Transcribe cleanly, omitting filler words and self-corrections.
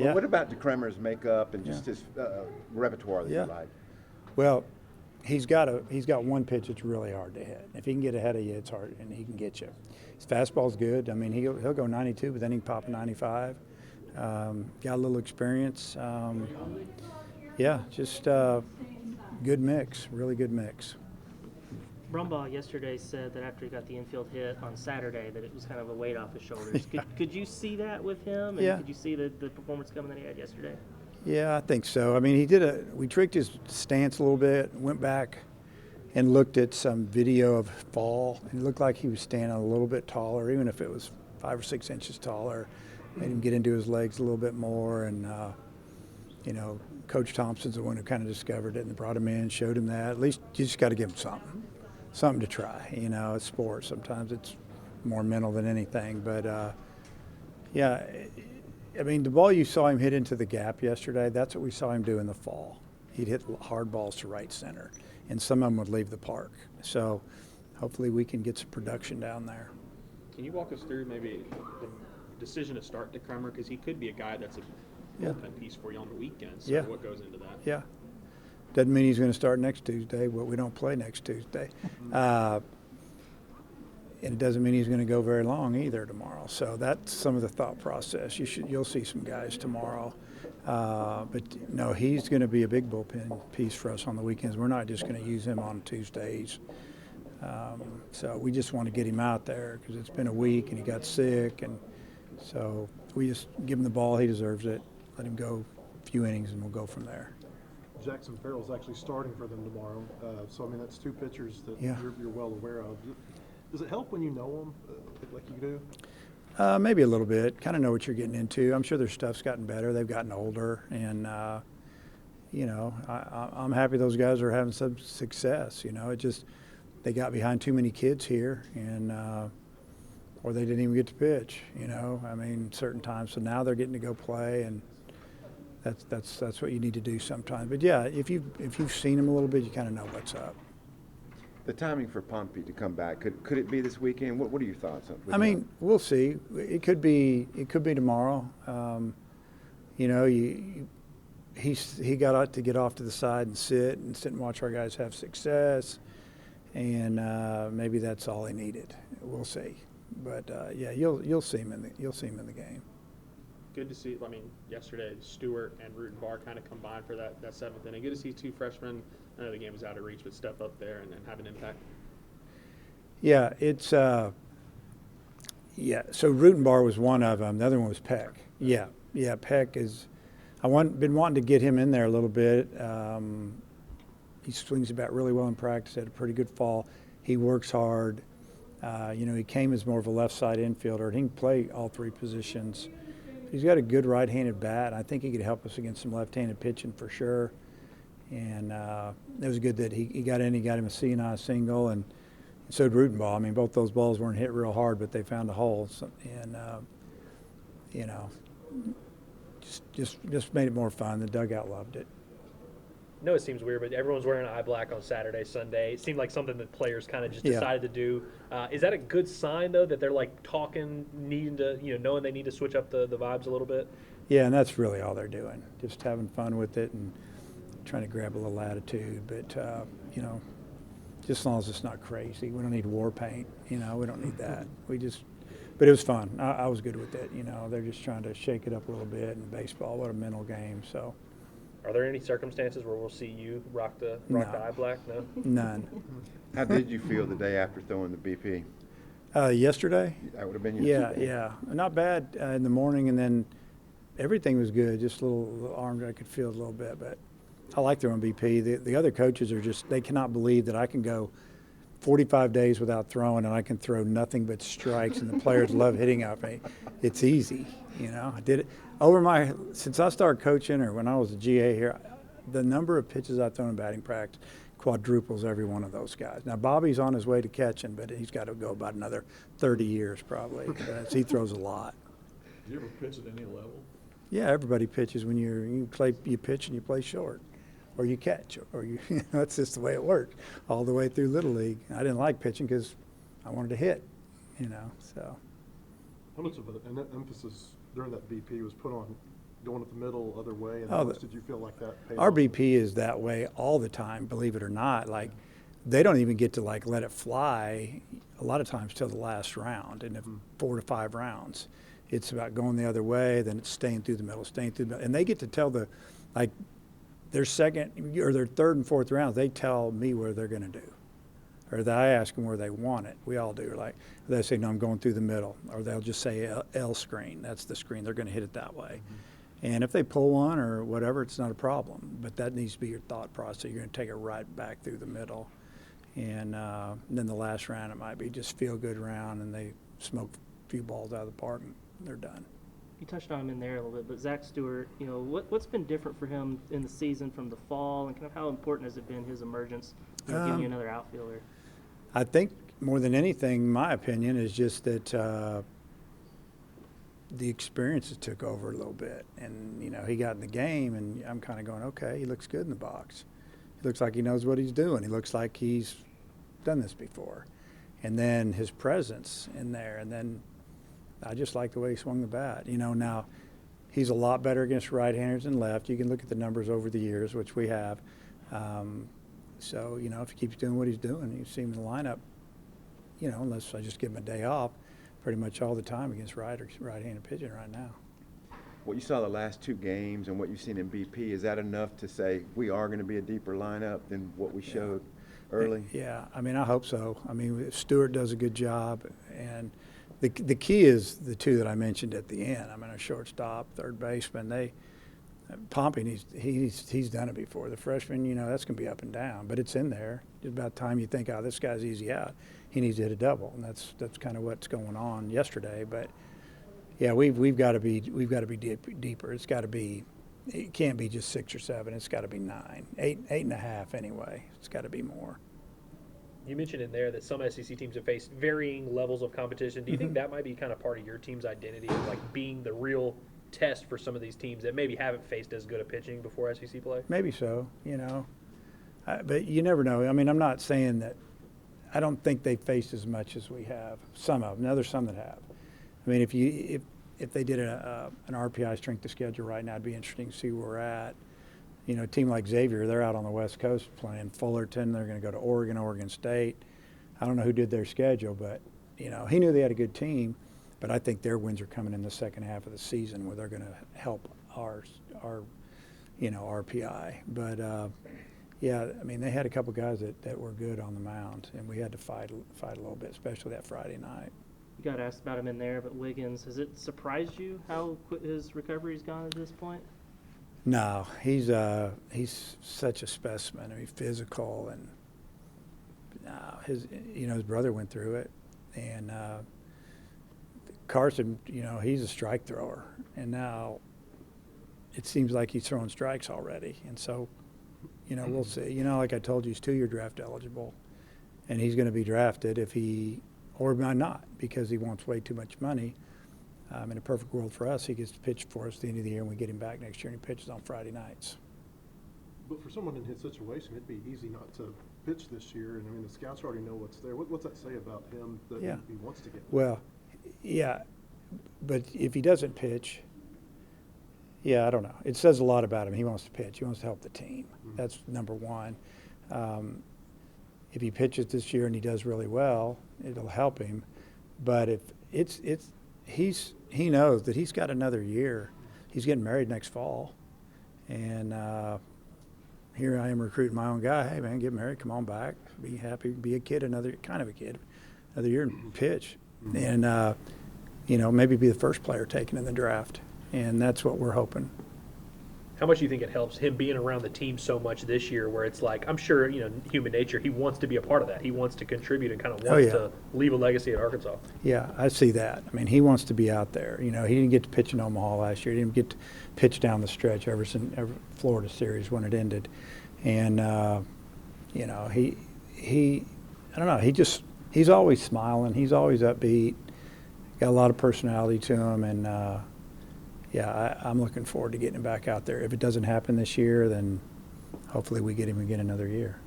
Yeah. Well, what about DeCremer's makeup and just his repertoire that Yeah. you like? Well, he's got one pitch that's really hard to hit. If he can get ahead of you, it's hard, and he can get you. His fastball's good. I mean, he'll go 92, but then he can pop a 95. Got a little experience. Just good mix, really good mix. Brumbaugh yesterday said that after he got the infield hit on Saturday that it was kind of a weight off his shoulders. Could you see that with him? And Yeah. could you see the performance coming that he had yesterday? Yeah, I think so. I mean, we tweaked his stance a little bit, went back and looked at some video of fall, and it looked like he was standing a little bit taller, even if it was 5 or 6 inches taller. Made him get into his legs a little bit more, and Coach Thompson's the one who kind of discovered it and brought him in, showed him that. At least you just got to give him something to try. It's sports. Sometimes it's more mental than anything, but I mean, the ball you saw him hit into the gap yesterday, that's what we saw him do in the fall. He'd hit hard balls to right center, and some of them would leave the park. So hopefully we can get some production down there. Can you walk us through maybe the decision to start DeCremer? Because he could be a guy that's a bullpen piece for you on the weekends. So what goes into that? Yeah. Doesn't mean he's going to start next Tuesday, but we don't play next Tuesday. And it doesn't mean he's going to go very long either tomorrow. So that's some of the thought process. You'll see some guys tomorrow. But no, he's going to be a big bullpen piece for us on the weekends. We're not just going to use him on Tuesdays. So we just want to get him out there because it's been a week and he got sick. And so we just give him the ball. He deserves it. Let him go a few innings and we'll go from there. Jackson Farrell's actually starting for them tomorrow. So, I mean, that's two pitchers that you're well aware of. Does it help when you know them like you do? Maybe a little bit. Kind of know what you're getting into. I'm sure their stuff's gotten better. They've gotten older. And, I'm happy those guys are having some success. It just they got behind too many kids here and or they didn't even get to pitch, I mean, certain times. So now they're getting to go play, and that's what you need to do sometimes. But yeah, if you've seen them a little bit, you kind of know what's up. The timing for Pompey to come back, could it be this weekend? What are your thoughts on it? I mean, we'll see. It could be tomorrow. He got out to get off to the side and sit and watch our guys have success, and maybe that's all he needed. We'll see. But you'll see him in the game. Good to see. I mean, yesterday Stewart and Rutenbar kind of combined for that seventh inning. Good to see two freshmen. I know the game was out of reach, but step up there and have an impact. Yeah, it's So Rutenbar was one of them. The other one was Peck. Yeah. Peck is. Been wanting to get him in there a little bit. He swings the bat really well in practice. Had a pretty good fall. He works hard. He came as more of a left side infielder, and he can play all three positions. He's got a good right-handed bat. I think he could help us against some left-handed pitching for sure. And it was good that he got in. He got him a C&I single, and so did Rutenball. I mean, both those balls weren't hit real hard, but they found a hole. So, and just made it more fun. The dugout loved it. I know it seems weird, but everyone's wearing eye black on Saturday, Sunday. It seemed like something that players kind of just decided to do. Is that a good sign, though, that they're like talking, needing to, knowing they need to switch up the vibes a little bit? Yeah, and that's really all they're doing, just having fun with it and trying to grab a little attitude. But, just as long as it's not crazy. We don't need war paint, we don't need that. But it was fun. I was good with it, They're just trying to shake it up a little bit. And baseball, what a mental game, so. Are there any circumstances where we'll see you rock the eye black? No? None. How did you feel the day after throwing the BP? Yesterday? That would have been yesterday. Yeah. Not bad in the morning, and then everything was good. Just a little arm I could feel a little bit, but I like throwing BP. The other coaches are they cannot believe that I can go 45 days without throwing, and I can throw nothing but strikes, and the players love hitting at me. It's easy, I did it. Since I started coaching or when I was a GA here, the number of pitches I've thrown in batting practice quadruples every one of those guys. Now, Bobby's on his way to catching, but he's got to go about another 30 years probably. He throws a lot. Do you ever pitch at any level? Yeah, everybody pitches when you pitch and you play short, or you catch, or that's just the way it worked all the way through Little League. I didn't like pitching because I wanted to hit, so. How much of an emphasis during that BP was put on going up the middle, other way? And Oh, how much did you feel like that paid Our off? BP is that way all the time, believe it or not. Like, they don't even get to like let it fly a lot of times till the last round, in the 4 to 5 rounds. It's about going the other way, then it's staying through the middle, staying through the middle. And they get to tell like, their second or their third and fourth rounds, they tell me where they're going to do. Or I ask them where they want it. We all do. Like, they say, no, I'm going through the middle. Or they'll just say L screen. That's the screen. They're going to hit it that way. And if they pull one or whatever, it's not a problem. But that needs to be your thought process. You're going to take it right back through the middle. And then the last round, it might be just feel good round, and they smoke a few balls out of the park, and they're done. You touched on him in there a little bit, but Zach Stewart, you know, what's been different for him in the season from the fall, and kind of how important has it been his emergence, you know, giving you another outfielder? I think more than anything, my opinion is just that the experiences took over a little bit. And, you know, he got in the game, and I'm kind of going, okay, he looks good in the box. He looks like he knows what he's doing. He looks like he's done this before. And then his presence in there, and then I just like the way he swung the bat. You know, now he's a lot better against right-handers than left. You can look at the numbers over the years, which we have. So, you know, if he keeps doing what he's doing, you see him in the lineup, you know, unless I just give him a day off, pretty much all the time against right-handed pitching right now. What you saw the last 2 games and what you've seen in BP, is that enough to say we are going to be a deeper lineup than what we showed early? Yeah, I mean, I hope so. I mean, Stewart does a good job, and the key is the 2 that I mentioned at the end. I mean, a shortstop, third baseman, Pompey, he's done it before. The freshman, you know, that's going to be up and down, but it's in there. Just about time you think, oh, this guy's easy out, he needs to hit a double, and that's kind of what's going on yesterday. But yeah, we've got to be deeper. It's got to be. It can't be just 6 or 7. It's got to be 9, 8.5 anyway. It's got to be more. You mentioned in there that some SEC teams have faced varying levels of competition. Do you think that might be kind of part of your team's identity, of like being the real test for some of these teams that maybe haven't faced as good a pitching before SEC play? Maybe so, you know. But you never know. I mean, I'm not saying that. I don't think they've faced as much as we have. Some of them. Now, there's some that have. I mean, if they did an RPI strength of schedule right now, it'd be interesting to see where we're at. You know, a team like Xavier, they're out on the West Coast playing Fullerton. They're going to go to Oregon, Oregon State. I don't know who did their schedule, but, you know, he knew they had a good team. But I think their wins are coming in the second half of the season, where they're going to help our you know, RPI. But, yeah, I mean, they had a couple guys that were good on the mound, and we had to fight a little bit, especially that Friday night. You got asked about him in there, but Wiggins, has it surprised you how quick his recovery's gone at this point? No, he's such a specimen. I mean, physical, and his brother went through it, and Carson, you know, he's a strike thrower, and now it seems like he's throwing strikes already, and so, you know, we'll see. You know, like I told you, he's 2-year draft eligible, and he's going to be drafted or might not, because he wants way too much money. In a perfect world for us, he gets to pitch for us at the end of the year, and we get him back next year, and he pitches on Friday nights. But for someone in his situation, it'd be easy not to pitch this year. And I mean, the scouts already know what's there. What's that say about him that Yeah. he wants to get? Well, yeah, but if he doesn't pitch, yeah, I don't know. It says a lot about him. He wants to pitch. He wants to help the team. That's number one. If he pitches this year and he does really well, it'll help him. But if he knows that he's got another year. He's getting married next fall, and here I am recruiting my own guy. Hey man, get married, come on back, be happy, be a kid, another year and pitch, and you know, maybe be the first player taken in the draft, and that's what we're hoping. How much do you think it helps him being around the team so much this year, where it's like, I'm sure, you know, human nature, he wants to be a part of that. He wants to contribute and kind of wants to leave a legacy at Arkansas. Yeah, I see that. I mean, he wants to be out there. You know, he didn't get to pitch in Omaha last year. He didn't get to pitch down the stretch ever since Florida series when it ended. And, you know, I don't know, he's always smiling. He's always upbeat. Got a lot of personality to him, and, yeah, I'm looking forward to getting him back out there. If it doesn't happen this year, then hopefully we get him again another year.